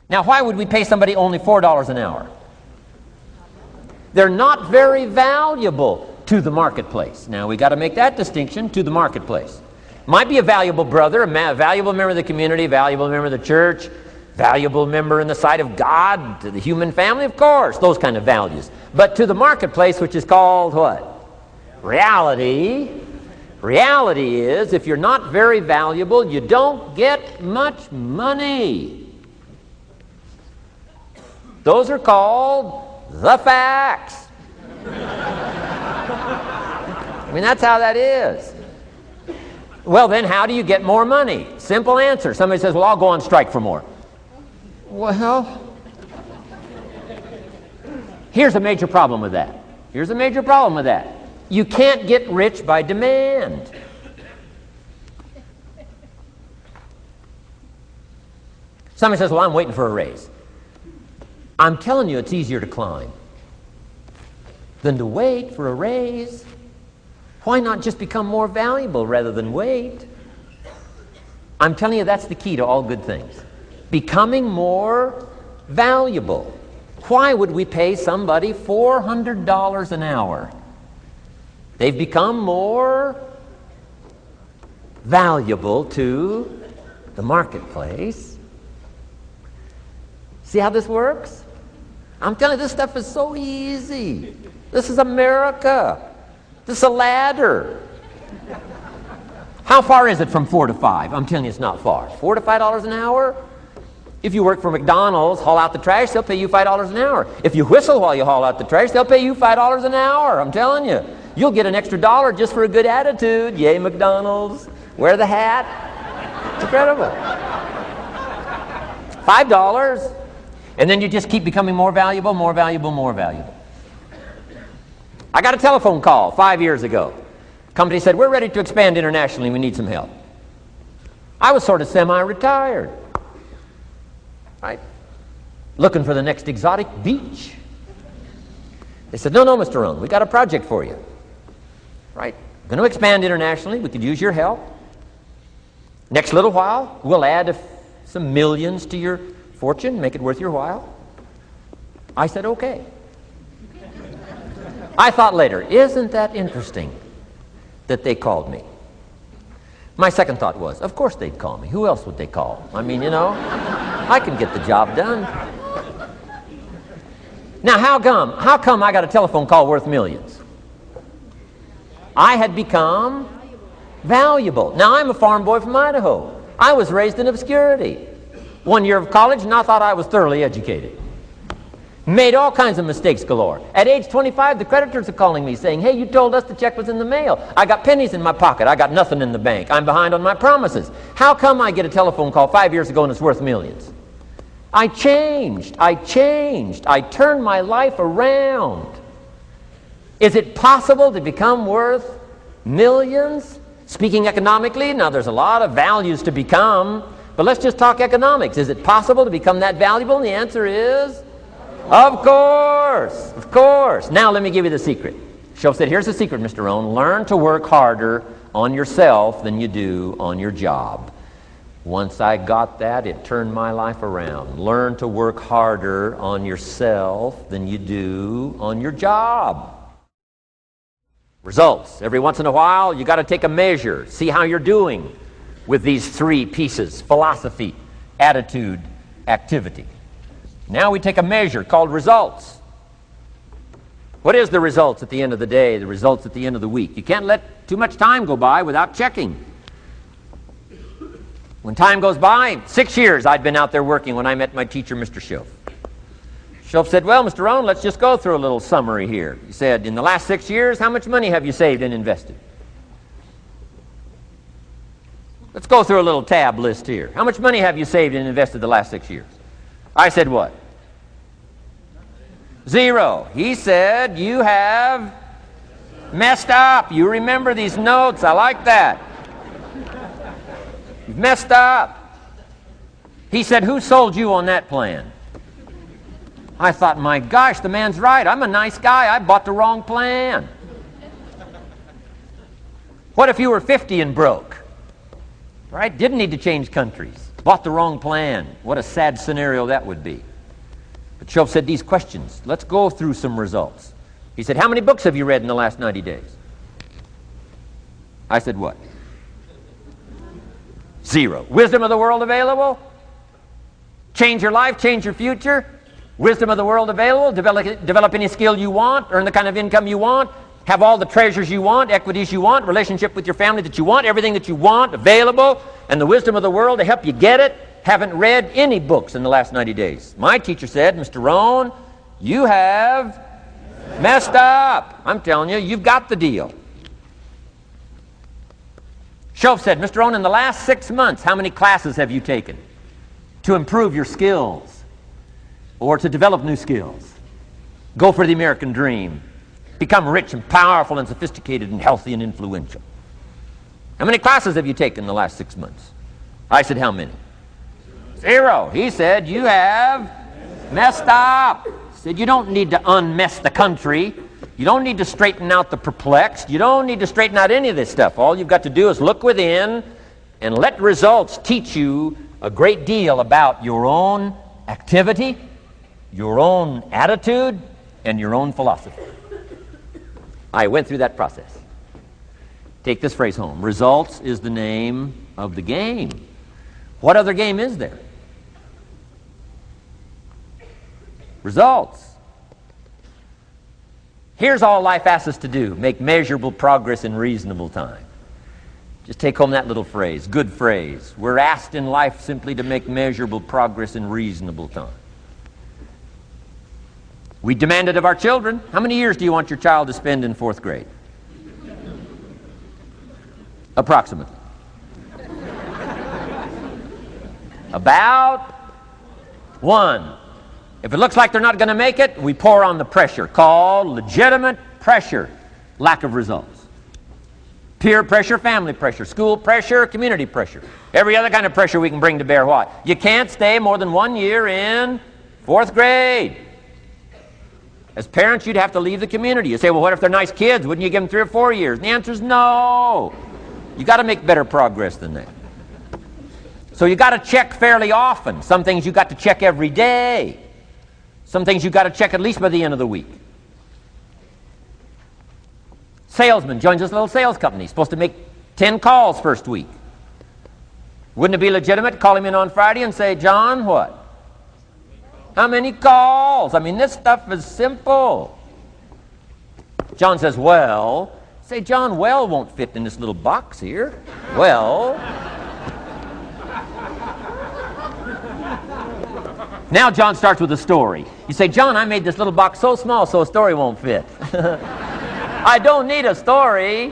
Now, why would we pay somebody only $4 an hour? They're not very valuable to the marketplace. Now, we got to make that distinction, to the marketplace. Might be a valuable brother, a valuable member of the community, a valuable member of the church, valuable member in the sight of God, to the human family, of course, those kind of values. But to the marketplace, which is called what? Reality. Reality is, if you're not very valuable, you don't get much money. Those are called the facts. I mean, that's how that is. Well, then how do you get more money? Simple answer. Somebody says, well, I'll go on strike for more. Well, here's a major problem with that. Here's a major problem with that. You can't get rich by demand. Somebody says, well, I'm waiting for a raise. I'm telling you, it's easier to climb than to wait for a raise. Why not just become more valuable rather than wait? I'm telling you, that's the key to all good things. Becoming more valuable. Why would we pay somebody $400 an hour? They've become more valuable to the marketplace. See how this works? I'm telling you, this stuff is so easy. This is America. This is a ladder. How far is it from 4 to 5? I'm telling you, it's not far. $4 to $5 an hour? If you work for McDonald's, haul out the trash, they'll pay you $5 an hour. If you whistle while you haul out the trash, they'll pay you $5 an hour. I'm telling you. You'll get an extra $1 just for a good attitude. Yay, McDonald's. Wear the hat. It's incredible. $5. And then you just keep becoming more valuable, more valuable, more valuable. I got a telephone call 5 years ago. Company said, we're ready to expand internationally. We need some help. I was sort of semi-retired. Right? Looking for the next exotic beach. They said, no, Mr. Rohn, we got a project for you. Right? We're going to expand internationally. We could use your help. Next little while, we'll add some millions to your fortune, make it worth your while. I said, okay. I thought later, isn't that interesting that they called me? My second thought was, of course they'd call me. Who else would they call? I mean, you know, I can get the job done. Now, how come I got a telephone call worth millions? I had become valuable. Now, I'm a farm boy from Idaho. I was raised in obscurity. 1 year of college, and I thought I was thoroughly educated. Made all kinds of mistakes galore. At age 25, the creditors are calling me saying, hey, you told us the check was in the mail. I got pennies in my pocket. I got nothing in the bank. I'm behind on my promises. How come I get a telephone call 5 years ago and it's worth millions? I changed. I turned my life around. Is it possible to become worth millions? Speaking economically, now there's a lot of values to become, but let's just talk economics. Is it possible to become that valuable? And the answer is, of course, of course. Now let me give you the secret. Shoaff said, here's the secret, Mr. Rohn. Learn to work harder on yourself than you do on your job. Once I got that, it turned my life around. Learn to work harder on yourself than you do on your job. Results. Every once in a while, you got to take a measure. See how you're doing with these three pieces: philosophy, attitude, activity. Now we take a measure called results. What is the results at the end of the day, the results at the end of the week? You can't let too much time go by without checking. When time goes by, 6 years I'd been out there working when I met my teacher, Mr. Shoaff. Shoaff said, well, Mr. Rohn, let's just go through a little summary here. He said, in the last 6 years, how much money have you saved and invested? Let's go through a little tab list here. How much money have you saved and invested the last 6 years? I said, what? 0. He said, you have messed up. You remember these notes. I like that. You've messed up. He said, who sold you on that plan? I thought, my gosh, the man's right. I'm a nice guy. I bought the wrong plan. What if you were 50 and broke? Right? Didn't need to change countries. bought the wrong plan. What a sad scenario that would be. But Shoaff said these questions. Let's go through some results. He said, how many books have you read in the last 90 days? I said, what? 0. Wisdom of the world available? Change your life, change your future? Wisdom of the world available? Develop any skill you want, earn the kind of income you want, have all the treasures you want, equities you want, relationship with your family that you want, everything that you want available, and the wisdom of the world to help you get it. Haven't read any books in the last 90 days. My teacher said, Mr. Rohn, you have messed up. I'm telling you, you've got the deal. Shoaff said, Mr. Rohn, in the last 6 months, how many classes have you taken to improve your skills or to develop new skills? Go for the American dream. Become rich and powerful and sophisticated and healthy and influential. How many classes have you taken in the last 6 months? I said, how many? 0. He said, you have messed up. He said, you don't need to unmess the country. You don't need to straighten out the perplexed. You don't need to straighten out any of this stuff. All you've got to do is look within and let results teach you a great deal about your own activity, your own attitude, and your own philosophy. I went through that process. Take this phrase home. Results is the name of the game. What other game is there? Results. Here's all life asks us to do. Make measurable progress in reasonable time. Just take home that little phrase. Good phrase. We're asked in life simply to make measurable progress in reasonable time. We demand it of our children. How many years do you want your child to spend in 4th grade? Approximately. About 1. If it looks like they're not going to make it, we pour on the pressure, called legitimate pressure, lack of results. Peer pressure, family pressure, school pressure, community pressure. Every other kind of pressure we can bring to bear. What? You can't stay more than 1 year in 4th grade. As parents, you'd have to leave the community. You say, well, what if they're nice kids? Wouldn't you give them 3 or 4 years? And the answer is no. You got to make better progress than that. So you got to check fairly often. Some things you got to check every day. Some things you got to check at least by the end of the week. Salesman joins this little sales company. He's supposed to make 10 calls first week. Wouldn't it be legitimate to call him in on Friday and say, John, what? How many calls? I mean, this stuff is simple. John says, well. Say, John, well won't fit in this little box here. Well. Now John starts with a story. You say, John, I made this little box so small so a story won't fit. I don't need a story.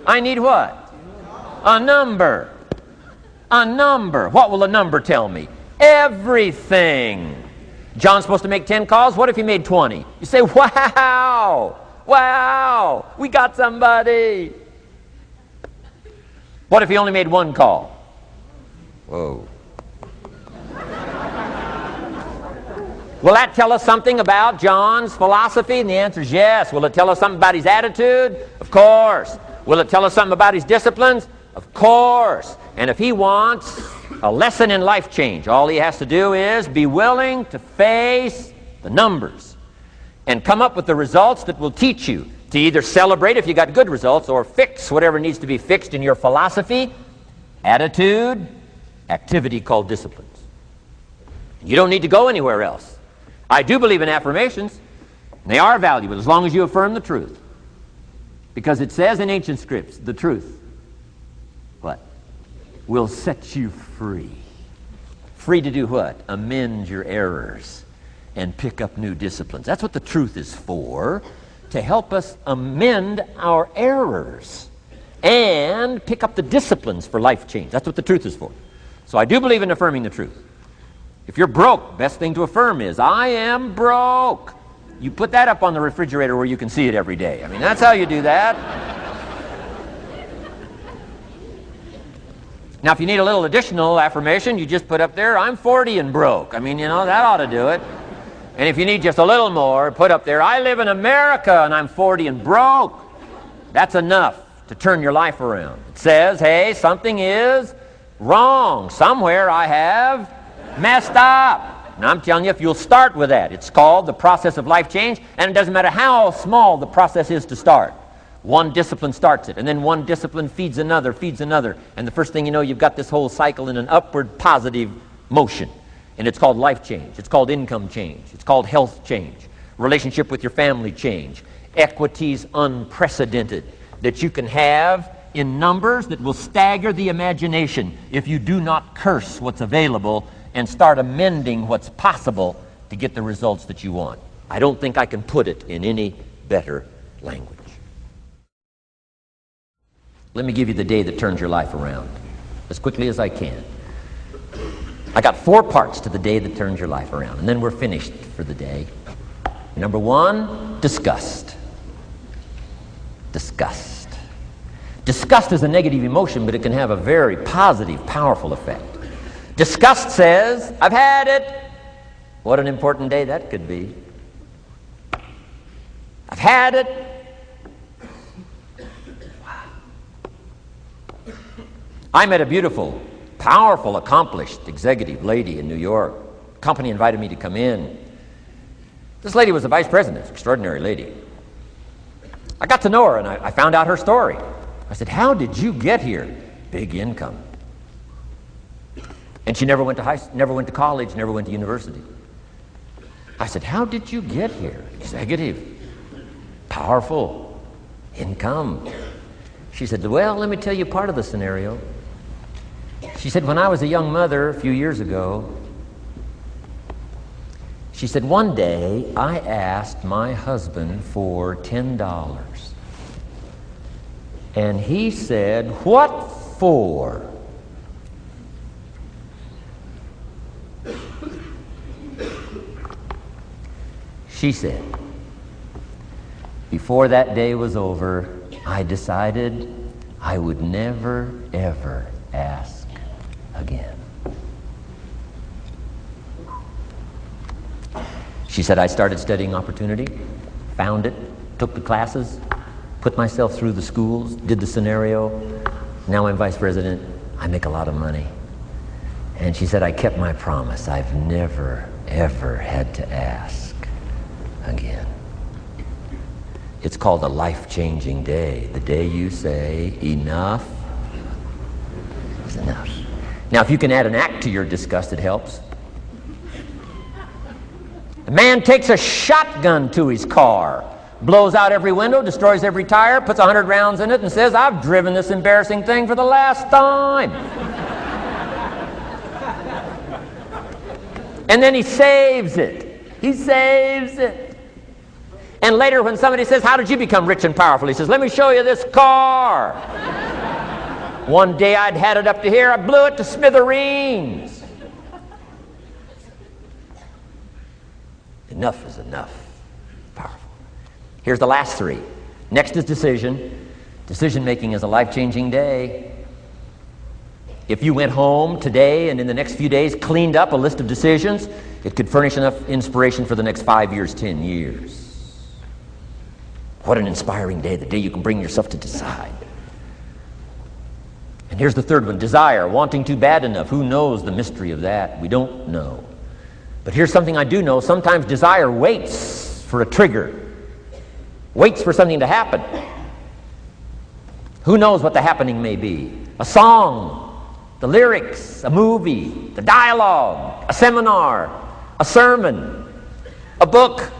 I need what? A number. A number. What will a number tell me? Everything. John's supposed to make 10 calls. What if he made 20? You say, wow. Wow. We got somebody. What if he only made 1 call? Whoa. Will that tell us something about John's philosophy? And the answer is yes. Will it tell us something about his attitude? Of course. Will it tell us something about his disciplines? Of course. And if he wants a lesson in life change, all he has to do is be willing to face the numbers and come up with the results that will teach you to either celebrate if you got good results or fix whatever needs to be fixed in your philosophy, attitude, activity called disciplines. You don't need to go anywhere else. I do believe in affirmations. They are valuable as long as you affirm the truth. Because it says in ancient scripts, the truth, what? Will set you free. Free to do what? Amend your errors and pick up new disciplines. That's what the truth is for, to help us amend our errors and pick up the disciplines for life change. That's what the truth is for. So I do believe in affirming the truth. If you're broke, best thing to affirm is, I am broke. You put that up on the refrigerator where you can see it every day. I mean, that's how you do that. Now, if you need a little additional affirmation, you just put up there, I'm 40 and broke. I mean, you know, that ought to do it. And if you need just a little more, put up there, I live in America and I'm 40 and broke. That's enough to turn your life around. It says, hey, something is Wrong. Somewhere I have messed up. And I'm telling you, if you'll start with that, it's called the process of life change, and it doesn't matter how small the process is to start. One discipline starts it, and then one discipline feeds another, and the first thing you know, you've got this whole cycle in an upward positive motion. And it's called life change. It's called income change. It's called health change. Relationship with your family change. Equities unprecedented that you can have in numbers that will stagger the imagination if you do not curse what's available and start amending what's possible to get the results that you want. I don't think I can put it in any better language. Let me give you the day that turns your life around as quickly as I can. I got 4 parts to the day that turns your life around, and then we're finished for the day. Number 1, disgust. Disgust. Disgust is a negative emotion, but it can have a very positive, powerful effect. Disgust says, I've had it. What an important day that could be. I've had it. Wow. I met a beautiful, powerful, accomplished executive lady in New York. The company invited me to come in. This lady was a vice president, extraordinary lady. I got to know her, and I found out her story. I said, how did you get here? Big income. And she never went to college, never went to university. I said, how did you get here? Executive, powerful, income. She said, well, let me tell you part of the scenario. She said, when I was a young mother a few years ago, she said, one day I asked my husband for $10. And he said, what for? She said, before that day was over, I decided I would never, ever ask again. She said, I started studying opportunity, found it, took the classes, put myself through the schools, did the scenario. Now I'm vice president. I make a lot of money. And she said, I kept my promise. I've never, ever had to ask again. It's called a life-changing day. The day you say, enough is enough. Now, if you can add an act to your disgust, it helps. A man takes a shotgun to his car, blows out every window, destroys every tire, puts 100 rounds in it, and says, I've driven this embarrassing thing for the last time. And then he saves it. He saves it. And later when somebody says, how did you become rich and powerful? He says, let me show you this car. One day I'd had it up to here, I blew it to smithereens. Enough is enough. Powerful. Here's the last 3. Next is decision. Decision making is a life-changing day. If you went home today and in the next few days cleaned up a list of decisions, it could furnish enough inspiration for the next 5 years, 10 years. What an inspiring day, the day you can bring yourself to decide. And here's the 3rd one, desire, wanting too bad enough. Who knows the mystery of that? We don't know. But here's something I do know. Sometimes desire waits for a trigger, waits for something to happen. Who knows what the happening may be? A song, the lyrics, a movie, the dialogue, a seminar, a sermon, a book,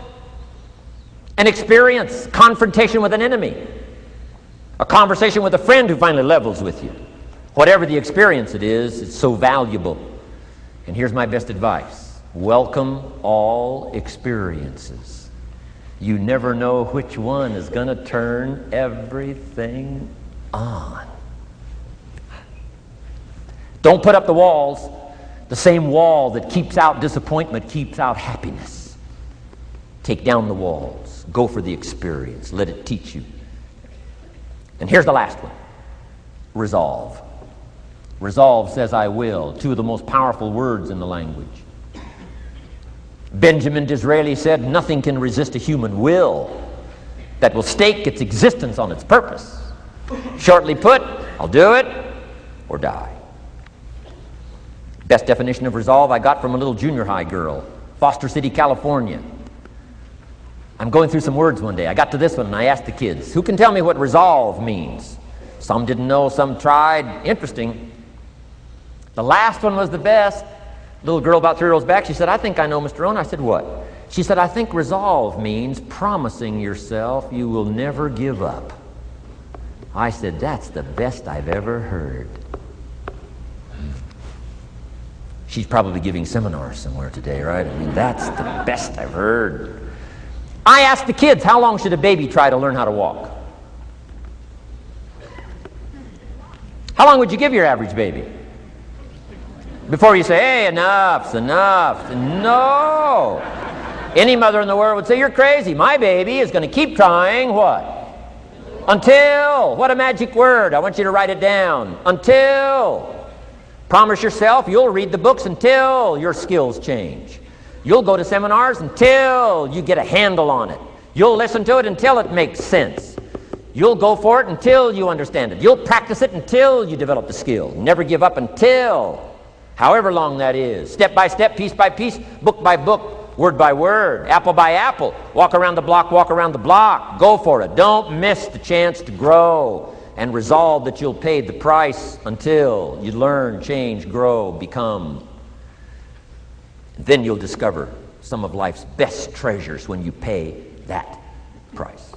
an experience, confrontation with an enemy, a conversation with a friend who finally levels with you. Whatever the experience it is, it's so valuable. And here's my best advice. Welcome all experiences. You never know which one is going to turn everything on. Don't put up the walls. The same wall that keeps out disappointment keeps out happiness. Take down the walls. Go for the experience. Let it teach you. And here's the last one. Resolve. Resolve says I will. 2 of the most powerful words in the language. Benjamin Disraeli said, nothing can resist a human will that will stake its existence on its purpose. Shortly put, I'll do it or die. Best definition of resolve I got from a little junior high girl, Foster City, California. I'm going through some words one day. I got to this one and I asked the kids, who can tell me what resolve means? Some didn't know, some tried. Interesting. The last one was the best. Little girl about 3 rows back, she said, I think I know, Mr. Rohn. I said, what? She said, I think resolve means promising yourself you will never give up. I said, that's the best I've ever heard. She's probably giving seminars somewhere today, right? I mean, that's the best I've heard. I asked the kids, how long should a baby try to learn how to walk? How long would you give your average baby? Before you say, hey, enough's enough. No. Any mother in the world would say, you're crazy. My baby is going to keep trying what? Until. What a magic word. I want you to write it down. Until. Promise yourself you'll read the books until your skills change. You'll go to seminars until you get a handle on it. You'll listen to it until it makes sense. You'll go for it until you understand it. You'll practice it until you develop the skill. Never give up until, however long that is. Step by step, piece by piece, book by book, word by word, apple by apple. Walk around the block, walk around the block. Go for it. Don't miss the chance to grow. And resolve that you'll pay the price until you learn, change, grow, become. Then you'll discover some of life's best treasures when you pay that price.